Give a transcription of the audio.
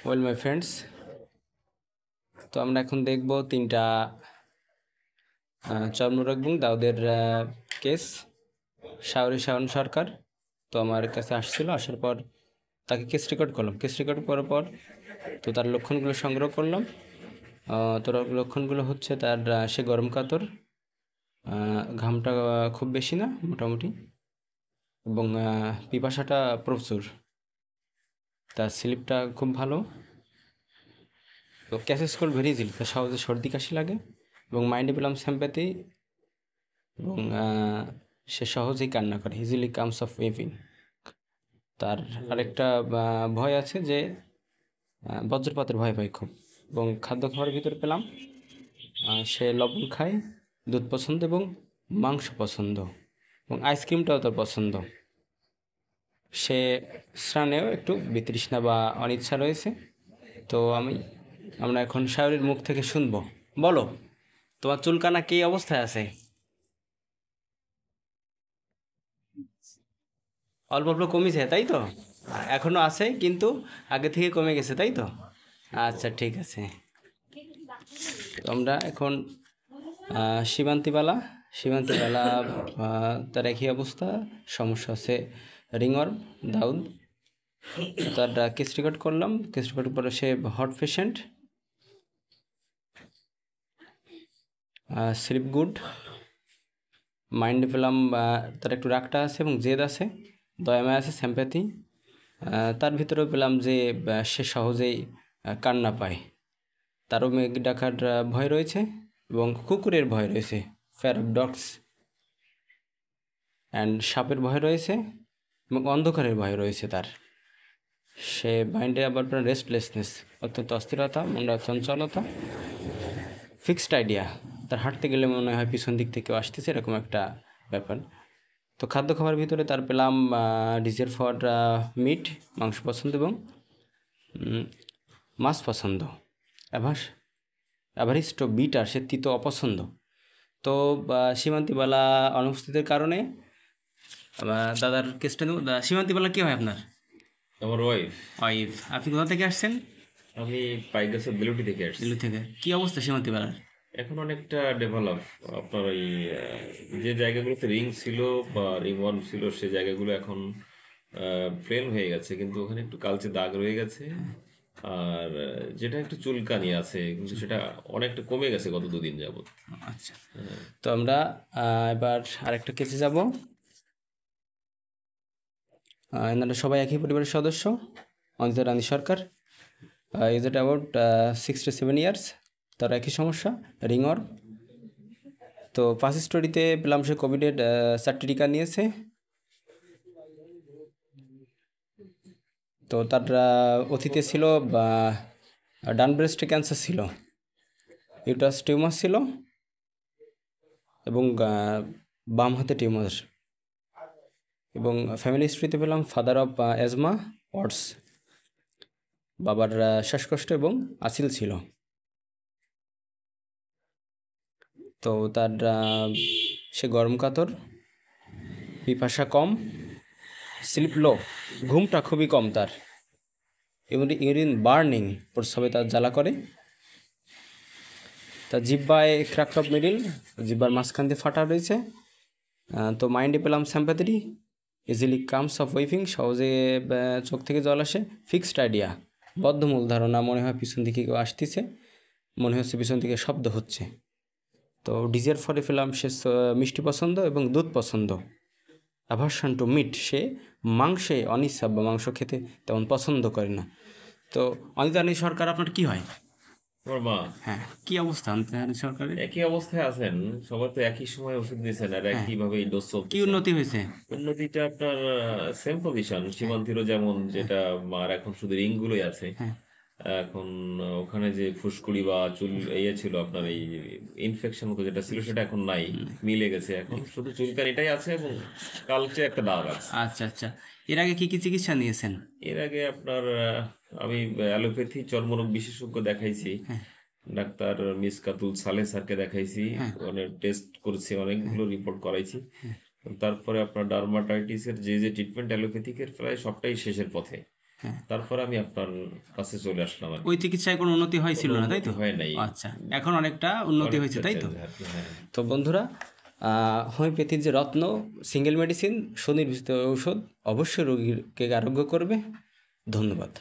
Well my friends, তো আমরা এখন দেখব তিনটা চর্মরোগ এবং দাউদের কেস। শাওন সরকার তো আমার কাছে আসার পর তাকে কেস রেকর্ড করলাম। কেস রেকর্ড করার পর তো তার লক্ষণগুলো সংগ্রহ করলাম। তোর লক্ষণগুলো হচ্ছে তার সে গরম কাতর, ঘামটা খুব বেশি না, মোটামুটি, এবং পিপাসাটা প্রচুর, তার স্লিপটা খুব ভালো, তো ক্যাশ স্কোর ভেরি ইজিলি, তার সহজে সর্দি কাশি লাগে, এবং মাইন্ডে পেলাম স্যাম্প্যাথি, এবং সে সহজেই কান্না করে, ইজিলি কামস অফ ওয়েভিং। তার আরেকটা ভয় আছে যে বজ্রপাতের ভয় পায় খুব, এবং খাদ্য খাবারের ভিতরে পেলাম সে লবণ খায়, দুধ পছন্দ এবং মাংস পছন্দ, এবং আইসক্রিমটাও তার পছন্দ। সে স্নানেও একটু বিতৃষ্ণা বা অনিচ্ছা রয়েছে। তো আমরা এখন শাওরির মুখ থেকে শুনবো। বলো, তোমার চুলকানা কী অবস্থায় আছে? অল্প অল্প কমেছে, তাই তো? এখনও আছে, কিন্তু আগে থেকে কমে গেছে, তাই তো? আচ্ছা, ঠিক আছে। তো আমরা এখন সীমান্তিবালা তার একই অবস্থা, সমস্যা আছে রিংওয়ার্ম, দাউদ। তার কেস রেকর্ড করলাম, কেস রেকর্ড পরে সে হট পেশেন্ট, স্লিপ গুড, মাইন্ডে পেলাম তার একটু রাগটা আছে এবং জেদ আছে, দয়ামায় আছে, স্যাম্প্যাথি। তার ভিতরেও পেলাম যে সে সহজেই কান্না পায়, তারও মেঘ ডাকার ভয় রয়েছে, এবং কুকুরের ভয় রয়েছে, ফেয়ার অফ ডগস, অ্যান্ড সাপের ভয় রয়েছে, এবং অন্ধকারের ভয় রয়েছে তার। সে মাইন্ডে আবার রেস্টলেসনেস, অত্যন্ত অস্থিরতা, মনটা চঞ্চলতা, ফিক্সড আইডিয়া, তার হাঁটতে গেলে মনে হয় পিছন দিক থেকে আসতেছে, এরকম একটা ব্যাপার। তো খাদ্য খাবার ভিতরে তার পেলাম ডিজায়ার ফর মিট, মাংস পছন্দ, এবং মাছ পছন্দ। অ্যাভারিস্টো বিটার, সে তিতো অপছন্দ। তো সীমান্তিবালা অনুপস্থিতির কারণে দাদার কেসটা নেব। সীমান্তিবালা কী হয় আপনার? আমার ওয়াইফ। আপনি কোথা থেকে আসছেন? আমি পাইগাসের বেলুটি থেকে আসছি। দিল্লি থেকে। কী অবস্থা সীমান্তিবালার? এখন অনেকটা ডেভেলপ। আপনার ওই যে জায়গাগুলোতে রিং ছিল বা রিং ওয়ান ছিল, সে জায়গাগুলো এখন প্লেন হয়ে গেছে, কিন্তু ওখানে একটু কালচে দাগ রয়ে গেছে। আর যেটা একটু চুলকানি আছে, কিন্তু সেটা অনেকটা কমে গেছে গত দুদিন যাবত। আচ্ছা, তো আমরা এবার আরেকটা কেসে যাব। এনারা সবাই একই পরিবারের সদস্য, অনিতা রানী সরকার, is it about 6 to 7 years। তার একই সমস্যা, রিংওয়ার্ম। তো ফার্স্ট স্টোরিতে পেলাম সে কোভিডের 4টি টিকা নিয়েছে। তো তার অতীতে ছিল ডান ব্রেস্ট ক্যান্সার ছিল, ইউটারাস টিউমার ছিল, এবং বাম হাতে টিউমার, এবং ফ্যামিলি হিস্ট্রিতে পেলাম ফাদার অফ অ্যাজমা, অটস, বাবার শ্বাসকষ্ট এবং আসিল ছিল। তো তার সে গরম কাতর, পিপাসা কম, স্লিপ লো, ঘুমটা খুবই কম তার, এবং ইউরিন বার্নিং, প্রস্রাবে তার জ্বালা করে। তার জিহ্বায় ক্র্যাক অফ মিডিল, জিহ্বার মাঝখান দিয়ে ফাটা রয়েছে। তো মাইন্ডে পেলাম স্যাম্প্যাথি, ইজিলি কামস অফ ওয়েভিং, সহজে চোখ থেকে জল আসে, ফিক্সড আইডিয়া, বদ্ধমূল ধারণা, মনে হয় পিছন দিকে কেউ আসতেছে, মনে হচ্ছে পিছন দিকে শব্দ হচ্ছে। তো ডিজায়ার ফরে পেলাম সে মিষ্টি পছন্দ এবং দুধ পছন্দ। অ্যাভারশন টু মিট, সে মাংসে অনিচ্ছা বা মাংস খেতে তেমন পছন্দ করে না। তো অনিতা রানী সরকার আপনার কি হয়? আমার মা। হ্যাঁ, কি অবস্থা অনিতা রানী সরকারের? একই অবস্থায় আছেন, সবাই তো একই সময় ওষুধ দিয়েছেন আর একইভাবে ডোজ কি চলছে। উন্নতি হয়েছে? উন্নতিটা আপনার সেম পজিশন, সীমান্তিরও যেমন, যেটা মার এখন শুধু রিং গুলোই আছে। এখন ওখানে যে ফুসকুড়ি বা চুল ছিল, আপনার এই ইনফেকশন মতো যেটা ছিল, সেটা এখন নাই, মিলে গেছে। এখন শুধু চুলকানিটাই আছে এবং কালচে একটা দাগ আছে। আচ্ছা আচ্ছা, এর আগে কি কি চিকিৎসা নিয়েছেন? এর আগে আপনার আমি অ্যালোপ্যাথি চর্মরোগ বিশেষজ্ঞ দেখাইছি, ডাক্তার মিসকাতুল সালেহ স্যারকে দেখাইছি, অনেক টেস্ট করেছি, অনেকগুলো রিপোর্ট করাইছি। তারপরে আপনার ডার্মাটাইটিসের যে যে ট্রিটমেন্ট অ্যালোপ্যাথিকের প্রায় সবটাই শেষের পথে। তারপরে আমি আপনার কাছে চলে আসলাম আর কি। ওই চিকিৎসায় কোনো উন্নতি হয়েছিল না, তাই তো? হয় নাই। আচ্ছা, এখন অনেকটা উন্নতি হয়েছে, তাই তো? হ্যাঁ। তো বন্ধুরা, হোমিওপ্যাথির যে রত্ন সিঙ্গেল মেডিসিন, সুনির্দিষ্ট ঔষধ অবশ্যই রোগীকে আরোগ্য করবে। ধন্যবাদ।